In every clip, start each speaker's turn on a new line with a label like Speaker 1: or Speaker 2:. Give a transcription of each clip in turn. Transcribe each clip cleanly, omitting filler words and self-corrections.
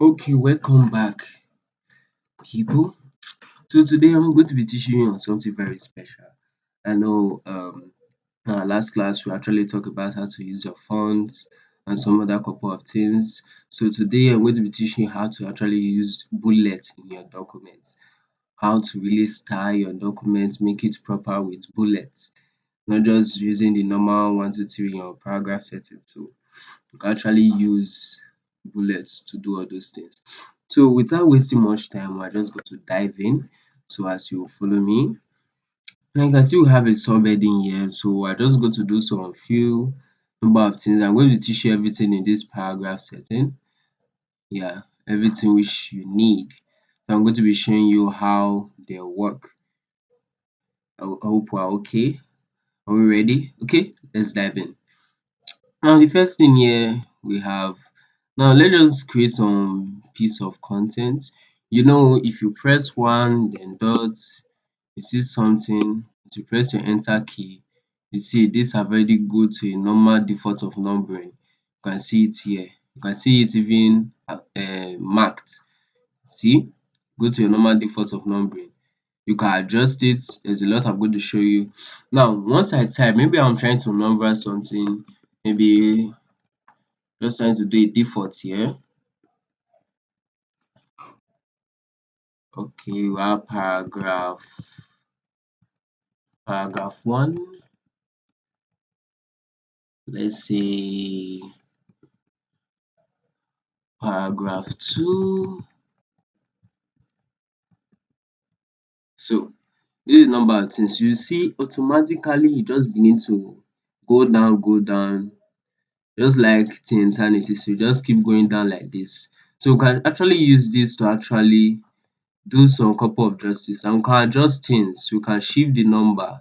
Speaker 1: Okay, welcome back, people. So today I'm going to be teaching you on something very special. I know in our last class we actually talked about how to use your fonts and some other couple of things. So today I'm going to be teaching you how to actually use bullets in your documents, how to really style your documents, make it proper with bullets, not just using the normal one, two, three in your paragraph setting. So you can actually use bullets to do all those things. So without wasting much time, we're just going to dive in. So as you follow me, and you can see we have a subheading here. So we're just going to do some few number of things. I'm going to teach you everything in this paragraph setting. Yeah, everything which you need. So I'm going to be showing you how they work. I hope we're okay. Are we ready? Okay, let's dive in. Now the first thing here we have, now let's just create some piece of content. You know, if you press one then dot, you see something, if you press your enter key, you see this have already go to a normal default of numbering. You can see it here. You can see it even marked. See, go to your normal default of numbering. You can adjust it. There's a lot I'm going to show you. Now, once I type, maybe I'm trying to number something, maybe just trying to do a default here. Okay, we have paragraph one. Let's say paragraph two. So this is number of things. You see automatically you just begin to go down, just like the eternity. So you just keep going down like this. So we can actually use this to actually do some couple of justice, and we can adjust things. We can shift the number.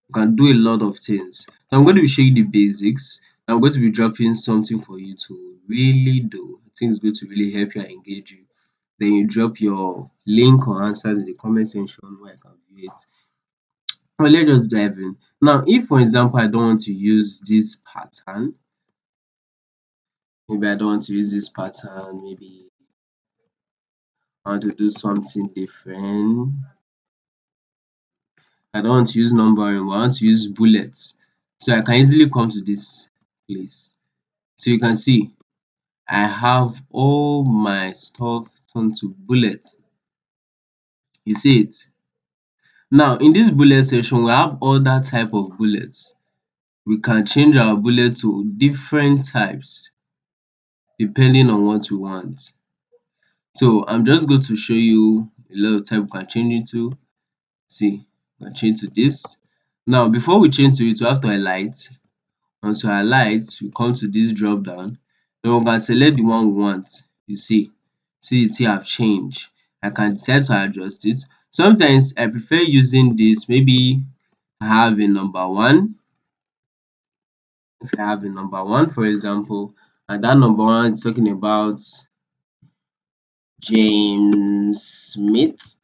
Speaker 1: You can do a lot of things. So I'm going to be showing you the basics. I'm going to be dropping something for you to really do. I think it's going to really help you and engage you. Then you drop your link or answers in the comment section where I can view it. Well, let's just dive in. Now, if for example I don't want to use this pattern, maybe I don't want to use this pattern, maybe I want to do something different. I don't want to use numbering, but I want to use bullets. So I can easily come to this place. So you can see I have all my stuff turned to bullets. You see it? Now in this bullet section, we have other type of bullets. We can change our bullet to different types depending on what we want. So I'm just going to show you a lot of type we can change it to. See, we can change to this. Now before we change to it, we have to highlight. Once you highlight, you come to this drop down. Then we can select the one we want. You see it here have changed. I can decide to adjust it. Sometimes I prefer using this. Maybe I have a number one. If I have a number one, for example, and that number one is talking about James Smith.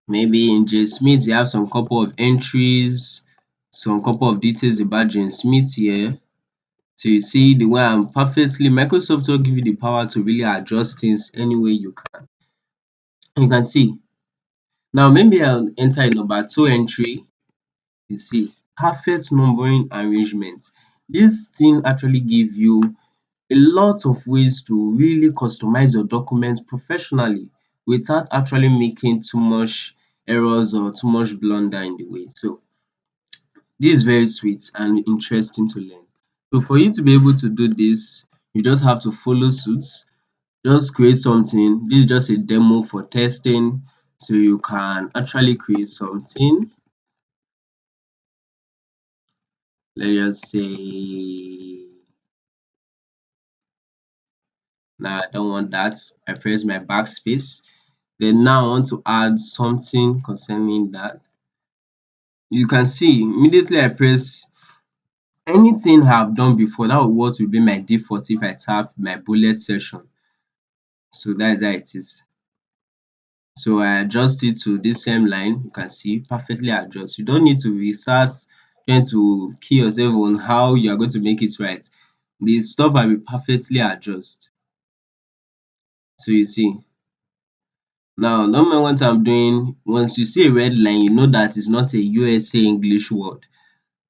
Speaker 1: Maybe in James Smith, you have some couple of entries, some couple of details about James Smith here. So you see the way I'm perfectly, Microsoft will give you the power to really adjust things any way you can. You can see. Now maybe I'll enter a number two entry. You see, perfect numbering arrangement. This thing actually give you a lot of ways to really customize your documents professionally without actually making too much errors or too much blunder in the way. So this is very sweet and interesting to learn. So for you to be able to do this, you just have to follow suit. Just create something. This is just a demo for testing. So you can actually create something. Let's just say, now I don't want that. I press my backspace. Then now I want to add something concerning that. You can see immediately I press anything I've done before. That what will be my default if I tap my bullet section. So that is how it is. So I adjust it to this same line. You can see perfectly adjust. You don't need to restart trying to key yourself on how you are going to make it right. The stuff will be perfectly adjust. So you see, now normally once you see a red line, you know that it's not a USA English word.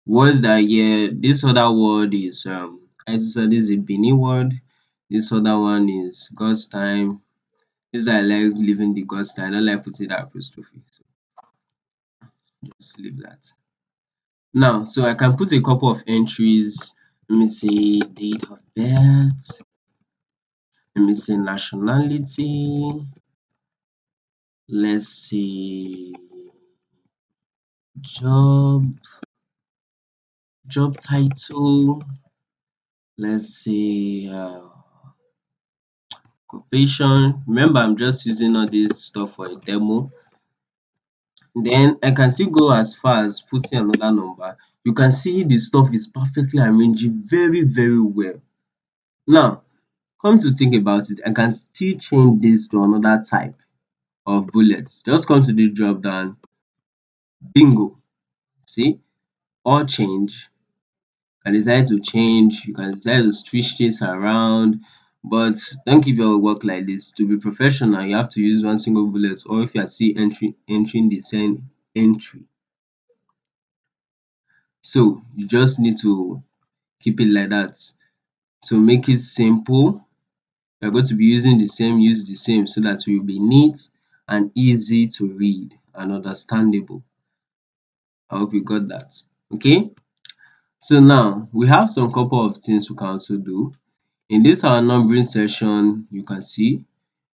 Speaker 1: Words that here, this other word is I just said this is a Benin word. This other one is God's time. This I like leaving the God's time. I don't like putting that apostrophe. So just leave that. Now, so I can put a couple of entries. Let me say date of birth. Let me say nationality. Let's say job, job title. Let's say occupation. Remember, I'm just using all this stuff for a demo. Then I can still go as far as putting another number. You can see the stuff is perfectly arranged very, very well. Now, come to think about it, I can still change this to another type of bullets. Just come to the drop down, bingo. See, all change. You can decide to change, you can decide to switch things around, but don't keep your work like this. To be professional, you have to use one single bullet, or if you are still entering the same entry. So you just need to keep it like that. To make it simple, you're going to be using the same, use the same so that it will be neat and easy to read and understandable. I hope you got that. Okay. So now we have some couple of things we can also do. In this our numbering session, you can see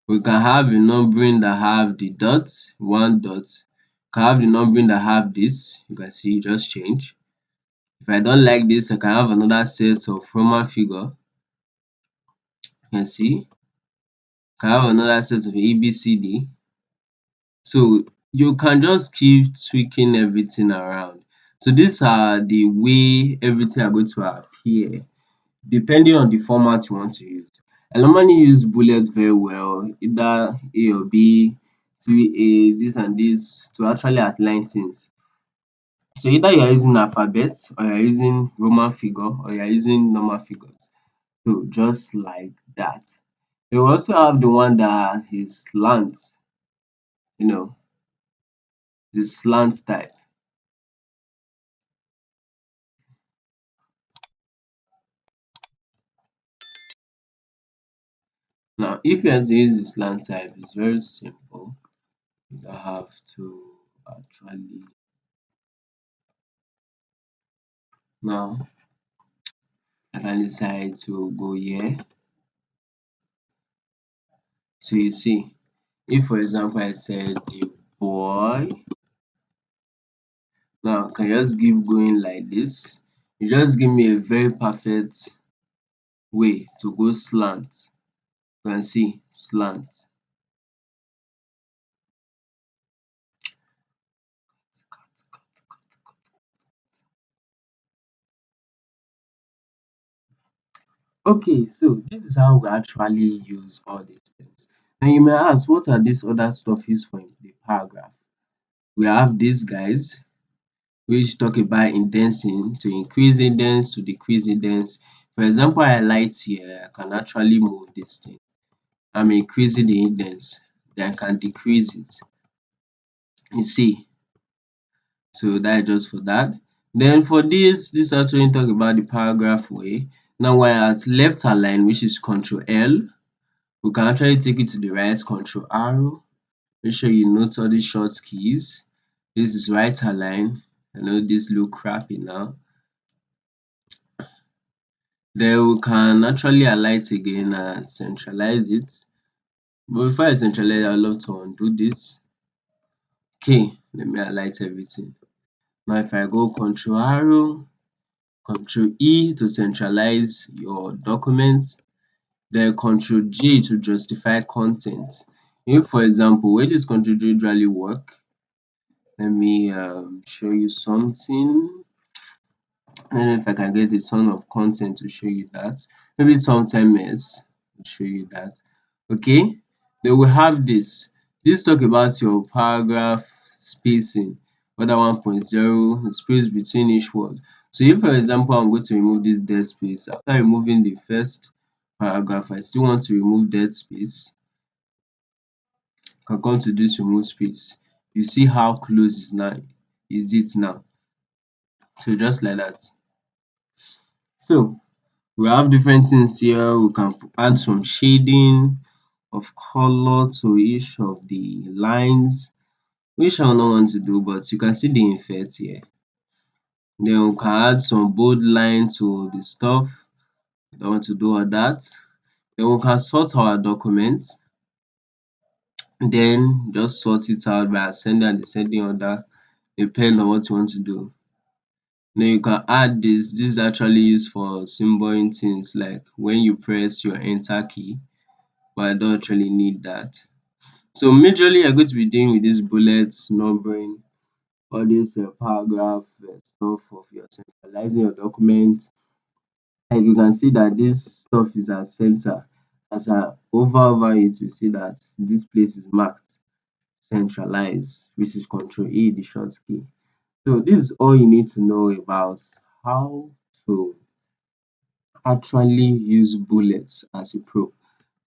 Speaker 1: we can have a numbering that have the dot, one dot. We can have the numbering that have this. You can see just change. If I don't like this, I can have another set of Roman figure. You can see. I can have another set of ABCD. So you can just keep tweaking everything around. So these are the way everything are going to appear depending on the format you want to use. I normally use bullets very well, either A or B, 3A, this and this to actually outline things. So either you are using alphabets or you are using Roman figure or you are using normal figures. So just like that. You also have the one that is slant, you know, the slant type. Now, if you want to use the slant type, it's very simple. You don't have to actually. Now, I can decide to go here. So you see, if for example I said a boy, now I can just keep going like this. You just give me a very perfect way to go slant. You can see slant. Okay, so this is how we actually use all these things. And you may ask, what are these other stuff used for in the paragraph? We have these guys which talk about indexing, to increase index, to decrease index. For example, I light here, I can actually move this thing. I'm increasing the index, then I can decrease it. You see, so that is just for that. Then for this actually talk about the paragraph way. Now we're at left align, which is Control L. We can actually take it to the right, Control arrow. Make sure you note all these short keys. This is right align. I know this look crappy now. Then we can actually highlight again and centralize it. But before I centralize, I'd love to undo this. Okay, let me highlight everything. Now if I go Control arrow, Control E to centralize your document, then Control J to justify content. If for example, where this Control J usually work, let me show you something. I don't know if I can get a ton of content to show you that. Maybe sometime else I'll show you that. Okay, then we have this. This talk about your paragraph spacing, whether 1.0, the space between each word. So if for example I'm going to remove this dead space, after removing the first paragraph, I still want to remove dead space. can come to this remove space. You see how close is it now. So just like that. So we have different things here. We can add some shading of color to each of the lines, which I will not want to do, but you can see the effect here. Then we can add some bold line to the stuff. We don't want to do all that. Then we can sort our document. Then just sort it out by ascending and descending order, depending on what you want to do. Then you can add this. This is actually used for symboling things like when you press your enter key, but I don't actually need that. So majorly I'm going to be doing with this bullets, numbering, all this paragraph stuff of your centralizing your document. And you can see that this stuff is at center. As I over it, you see that this place is marked centralized, which is Control A, the short key. So this is all you need to know about how to actually use bullets as a pro.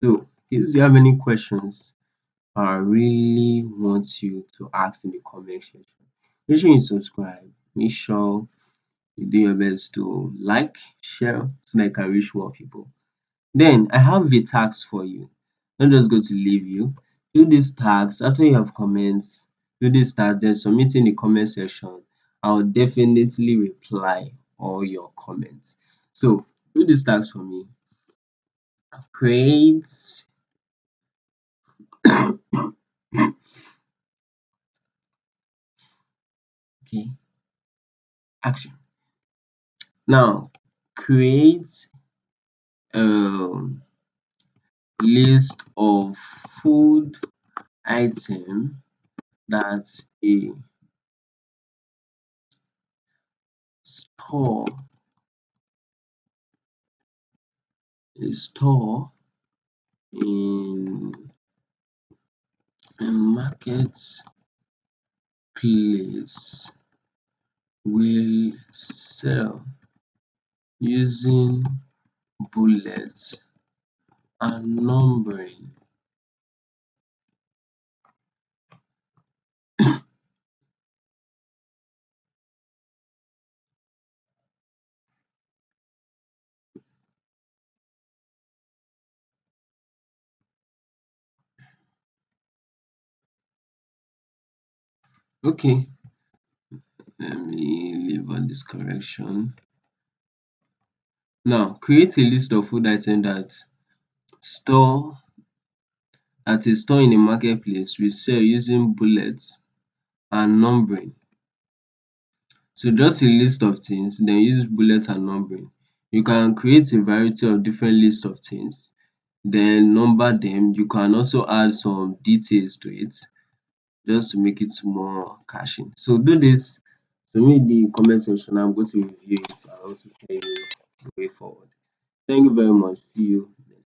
Speaker 1: So if you have any questions, I really want you to ask in the comment section. Make sure you subscribe. Make sure you do your best to like, share, so that I can reach more people. Then I have a task for you. Not just going to leave you. Do this task after you have comments. Do this task, then submit in the comment section. I'll definitely reply all your comments. So do this task for me. Create okay action. Now create a list of food item that a store store in a marketplace will sell using bullets and numbering. Okay, let me leave on this correction. Now create a list of food items store that a store in a marketplace will sell using bullets and numbering. So just a list of things, then use bullet and numbering. You can create a variety of different lists of things, then number them. You can also add some details to it just to make it more catching. So do this, submit the comment section. I'm going to review it and also tell you the way forward. Thank you very much. See you.